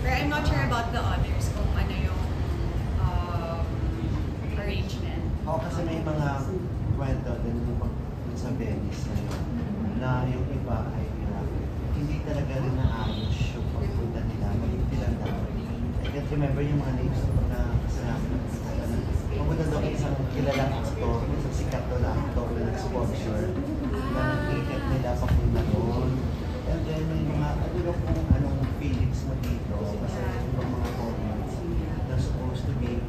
But I'm not sure about the others kung ano yung arrangement. Oo, kasi may mga kwento din yung sa Venice na yun, na yung iba ay hindi talaga rin naayos yung pagpunta nila. Magigitilan daw. I can't remember yung mga names na kasalaman ng pagpunta na. Pupunta daw kayo isang kilalang actor, isang sikat na actor na nag-sponsor na ticket nila papunta doon. And then may mga, ano lang kung anong feelings mo dito kasi yung mga comments na supposed to be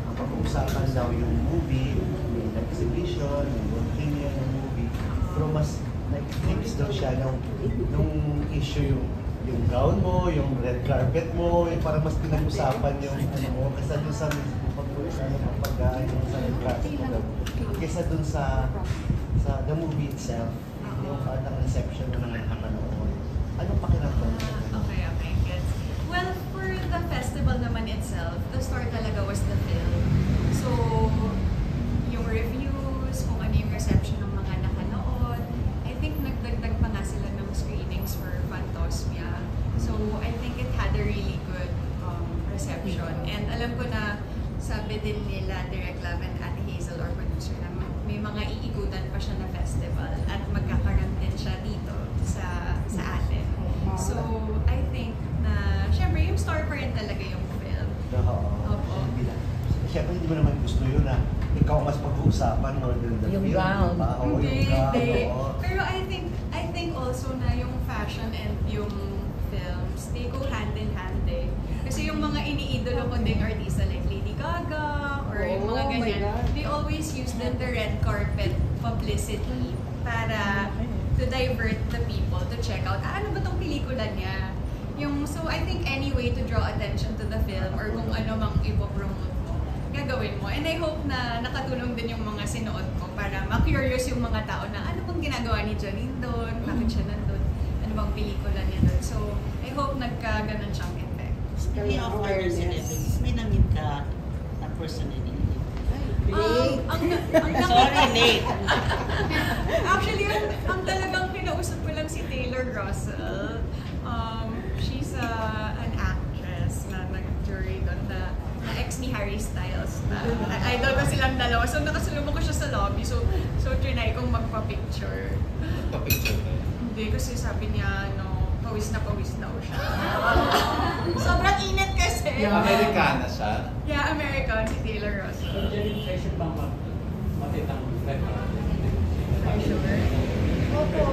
ang pag-uusapan daw yung movie, yung exhibition, yung opinion ng movie. Pero mas nag-fix daw siya nung issue yung gown mo, yung red carpet mo, yung parang mas pinag-usapan yung ano mo, kaysa dun sa pag-uusapan ng pagkain yung sa red carpet mo, kaysa dun sa the movie itself, yung parang reception na nakakanood. Anong pakiramdam? Okay, gets. Well, for the festival naman itself, the star talaga was the film. So, yung reviews, kung ano yung reception ng mga nakanood, I think nagdagdag pa nga sila ng screenings for Phantosmia. So, I think it had a really good reception. And alam ko na sabi din nila, Direk Love and Ate Hazel, or producer, na may mga iikutan pa siya na festival at magkakaroon din siya dito sa atin. So, I think na, syempre, yung star pa rin talaga yung film. Opo. Siyempre, hindi mo naman gusto yun na ikaw mas pag-uusapan more than the yung film. gown. Hindi. Pero I think also na yung fashion and yung films, they go hand in hand eh. Kasi yung mga iniidolo ko ding artista like Lady Gaga or yung mga ganyan, they always use then the red carpet publicity para to divert the people to check out, ano ba tong pelikula niya? So I think any way to draw attention to the film or kung ano mang ipopromote mo, gagawin mo. And I hope na nakatulong din yung mga sinuot ko para ma-curious yung mga tao na ano bang ginagawa ni Janine doon, bakit siya nandun, ano bang pelikula niya doon. So I hope nagka-ganon siyang effect. Speaking of other celebrities, may na-meet ka na personally. Sorry, late. Actually, ang talagang kinausap ko lang si Taylor Russell. She's an actress na nag-jury doon na ex ni Harry Styles. Idol ko silang dalawa. So, nakasalubong ko siya sa lobby. So trinay kong magpa-picture. Pa-picture na yun? Hindi, kasi sabi niya, pawis na daw siya. Sobrang init kasi. Amerikana siya? Yeah, American, si Taylor Russell. Sure. Opo.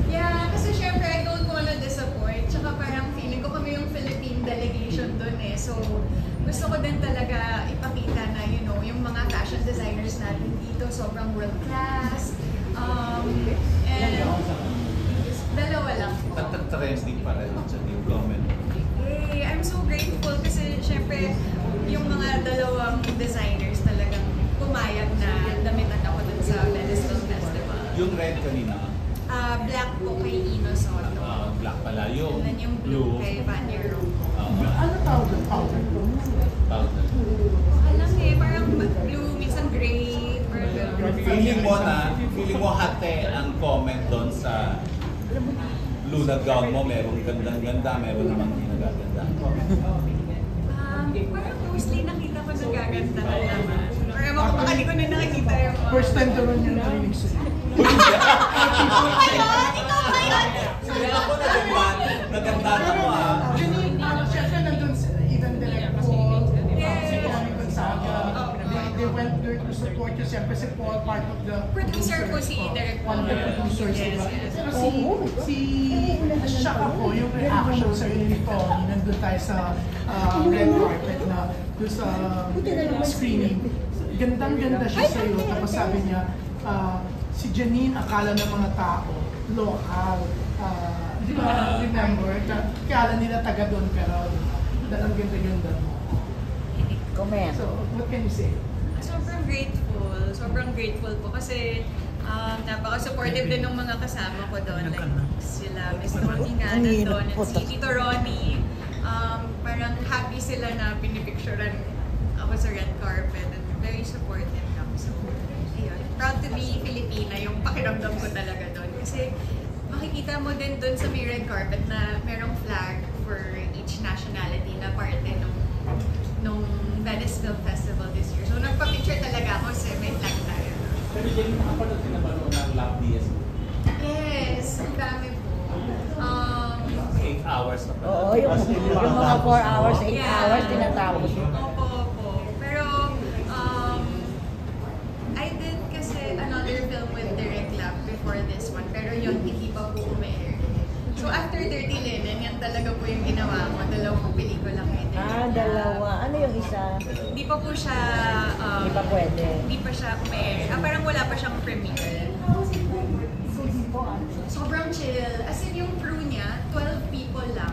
Yeah, kasi syempre I don't wanna disappoint. Tsaka parang feeling ko kami yung Philippine delegation dun eh. So, gusto ko din talaga ipakita na, yung mga fashion designers natin dito, sobrang world class. And dalawa lang po. At trending pa rin yung comment. Hey, I'm so grateful kasi syempre yung mga dalawang designers talagang pumayag na damitan ako dun sa Venice Film Festival. Yung red kanina? Black po kay Ino Soto. Black pala. And then yung blue kay Vanya Rowe. Ano tawag ng powder? Powder. Alam parang blue, minsan gray, purple. Feeling mo hate ang comment doon sa blue na gown mo, merong gandang-ganda, meron namang hindi nagaganda. Parang mostly nakita ko nagagandahan naman. Or ewan ko baka di ko na nakikita yung mga... First time naman yung narinig sa'yo. Ikaw ba yun? Kaya ako naganda ako Janine, siyempre nandun even direct Paul, si Tony Gonzaga, they went there to support you. Siyempre si Paul, part of the Producer po si Direk one of the producers. Yes. Pero shock ako yung reaction sa ni Tony, nandun tayo sa red carpet na doon sa screening. Gandang-ganda siya sa'yo, tapos sabi niya, si Janine, akala ng mga tao, local. Di ba, remember? Kala nila taga doon, pero dalang ganda-ganda mo. Comment. So, what can you say? Sobrang grateful po kasi napaka-supportive din ng mga kasama ko doon. Like sila, Miss Ronnie nga nandun, at si Tito Ronnie. Parang happy sila na pinipicturean ako sa red carpet and very supportive lang. So, ayun. Proud to be Filipina yung pakiramdam ko talaga doon. Kasi makikita mo din doon sa may red carpet na merong flag for each nationality Angeline, nakapanood ka na ba noon ng Love DS? Yes, ang dami po. 8 hours na pala. Oo, yung mga 4 hours, 8 Yeah. hours, tinatapos. Opo, opo. Pero, I did kasi another film with Direct Lab before this one, pero yun, hindi pa po ume-air. So after Dirty Linen, yan talaga po yung ginawa ko. Dalawang pelikula kay Direct Ah, Lab. dalawa. Ano yung isa? Hindi pa po siya, Hindi pa pwede. hindi pa siya ume-air. Parang wala pa siyang premiere. Sobrang chill. As in yung crew niya, 12 people lang.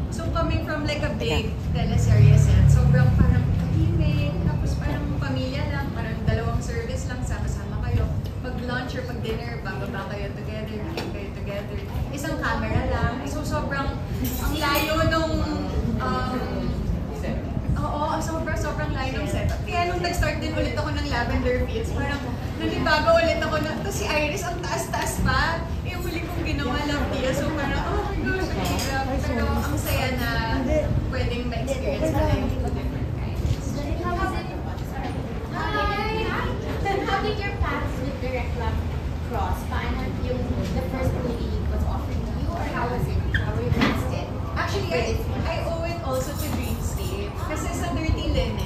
So coming from like a big teleserye set, sobrang parang tahimik, tapos parang pamilya lang, parang dalawang service lang, sama-sama kayo. Pag lunch or pag dinner, bababa kayo together, eat kayo together. Isang camera lang. So sobrang, ang layo nung, sobrang layo ng setup. Kaya nung nag-start din ulit ako ng Lavender Fields, parang nanibago ulit ako na, to si Iris, ang taas-taas pa. Yung huli kong ginawa lang Pia, so parang, oh my gosh, ang hirap. Pero ang saya na pwedeng ma-experience ko na yung two different kinds. Then how did your paths with Direct Lab cross? Paano yung the first movie was offered to you, or how was it? How were you interested? Actually, I owe it also to Dreamscape. Kasi sa Dirty Linen,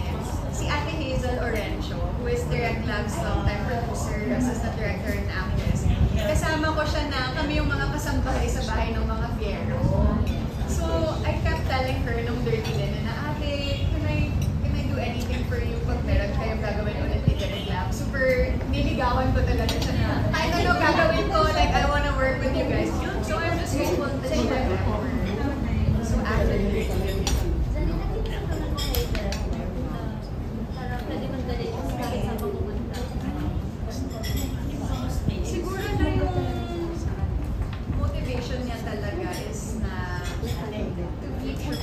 si Ate Hazel Orencio, who is Direct Lab's longtime producer, assistant director, and actress, kasama ko siya na kami yung mga kasambahay sa bahay ng mga Fiero. So, I kept telling her nung Dirty Linen na, Ate, can I do anything for you pag meron kayong gagawin ulit ni Direct Lab? Super niligawan ko talaga siya na, kahit ano gagawin ko, like, I wanna work with you guys. So, I'm just grateful that she did that for her. So, after Dirty Linen, Dali nakita ko naman mo kayo parang pwede magdali kung kahit saan pumunta. siguro na yung motivation niya talaga is na to be true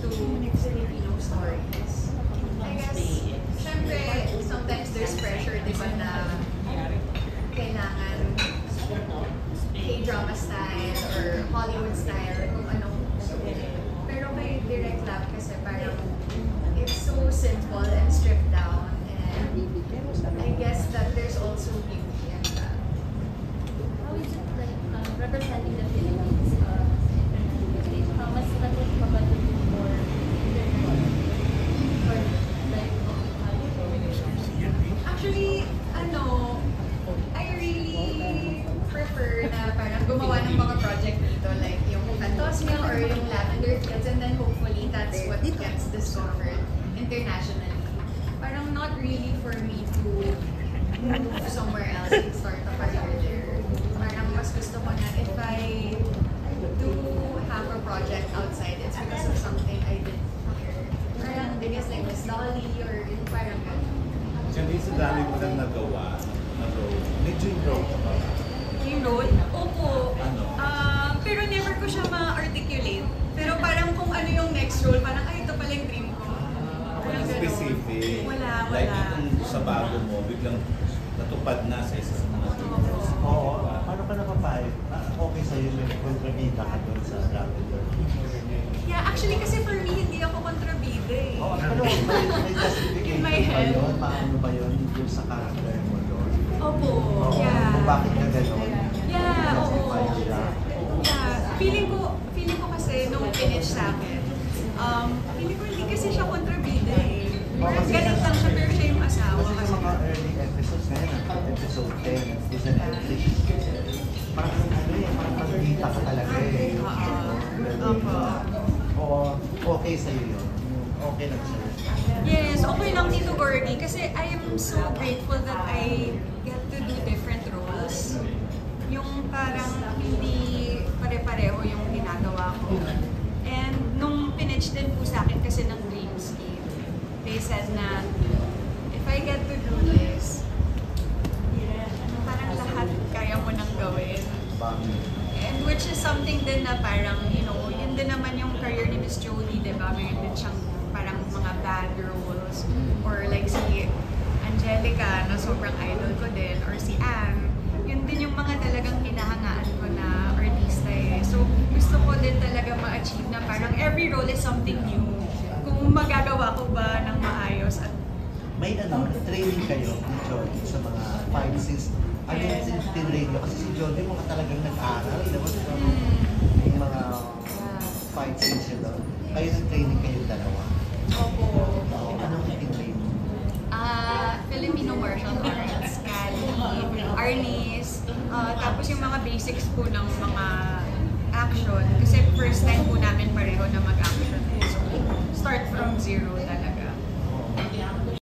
to Filipino stories. I guess, syempre, sometimes there's pressure, di ba, na kailangan K-drama style or Hollywood style, kung anong sulit. Pero kay Direct Lab kasi parang it's so simple and stripped down, and I guess that there's also beauty in that. How is it like representing the Philippines internationally? How much natin pa ba ito for like Actually, I really prefer na parang gumawa ng mga project dito, like yung Fantosmia or yung Lavender Fields, and then hopefully that's what gets discovered internationally. Parang not really for me to move somewhere else and start a career there. Parang mas gusto ko na if I do have a project outside, it's because of something I did here. Parang, I guess like Miss Dolly or yung parang ganun. Janine, sa dami mo nang nagawa na role, may dream role ka ba? Yung role? Opo. Ano? Pero never ko siya ma-articulate. Pero parang kung ano yung next role, parang ay, ito pala yung dream ko. Walang specific. Wala. Like itong sa bago mo, biglang natupad na sa isa sa mga dreams. Oo, paano ka napapayag? Okay sa'yo may kontrabida ka doon sa Lavender. Yeah, actually kasi for me, hindi ako kontrabida eh. Pero may justification In my ba head. yun? Paano ba yun yung sa character mo doon? Opo. Oo, Yeah. kung bakit ka gano'n? Yeah, oo. Justify siya. Yeah. Feeling ko kasi nung finish sa akin, feeling ko hindi kasi siya kontrabida eh. Parang galit lang siya pero siya yung asawa. Kasi sa mga early episodes ngayon, episode 10, it's an Netflix. Parang parang magkita ka talaga eh. Opo. Oo, okay sa'yo yun. Okay lang sa'yo. Yes, okay lang Tito Gordy kasi I am so grateful that I get to do different roles. Yung parang hindi pare-pareho yung ginagawa ko. And nung pinitch din po sa akin kasi ng Dreamscape, they said na if I get to do this, parang lahat kaya mo nang gawin. And which is something din na parang, yun din naman yung career ni Miss Jodie, di ba? Mayroon din siyang parang mga bad roles. Or like si Angelica, na sobrang idol ko din. Or si Anne. Yun din yung mga talagang hinahangaan ko na artista eh. So gusto ko din talaga ma-achieve na parang every role is something new. Kung magagawa ko ba ng maayos at may training kayo ni Jody sa mga fight scenes. Ano yung tinrain nyo? Kasi si Jody mga talagang nag-aral. Diba? Yung mga fight scenes yun doon. Kayo nag-training kayong dalawa. Opo. Anong tinrain mo? Filipino martial arts, Kali, Arnis, tapos yung mga basics po ng mga action. Kasi first time po namin pareho na mag-action. So, start from zero talaga.